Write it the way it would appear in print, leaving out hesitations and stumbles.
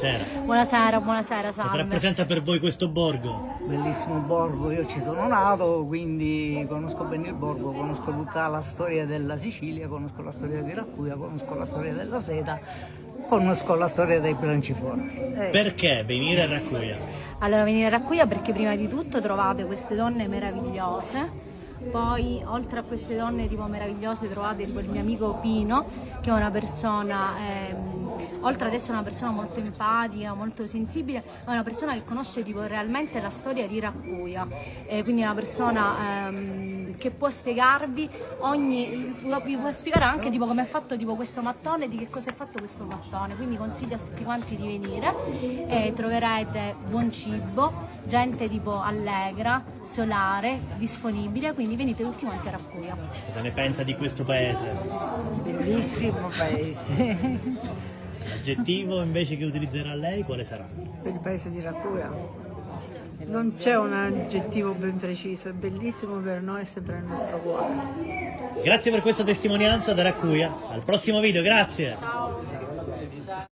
buonasera. Buonasera, buonasera, Cosa salve. rappresenta per voi questo borgo? Bellissimo borgo, io ci sono nato, quindi conosco bene il borgo, conosco tutta la storia della Sicilia, conosco la storia di Raccuglia, conosco la storia della seta, conosco la storia dei Branciforti. Perché venire a Raccuglia? Allora, venire a Raccuglia perché prima di tutto trovate queste donne meravigliose. Poi, oltre a queste donne tipo meravigliose, trovate tipo il mio amico Pino, che è una persona, oltre ad essere una persona molto empatica, molto sensibile, è una persona che conosce tipo realmente la storia di Raccuglia, quindi è una persona che può spiegarvi vi può spiegare anche tipo come è fatto tipo questo mattone, di che cosa è fatto questo mattone, quindi consiglio a tutti quanti di venire e troverete buon cibo, gente tipo allegra, solare, disponibile, quindi venite tutti quanti a Raccuglia. Cosa ne pensa di questo paese? Bellissimo paese, L'aggettivo invece che utilizzerà lei quale sarà? per il paese di Raccuglia. Non c'è un aggettivo ben preciso, è bellissimo per noi, è sempre nel nostro cuore. Grazie per questa testimonianza da Raccuglia. Al prossimo video, grazie! Ciao!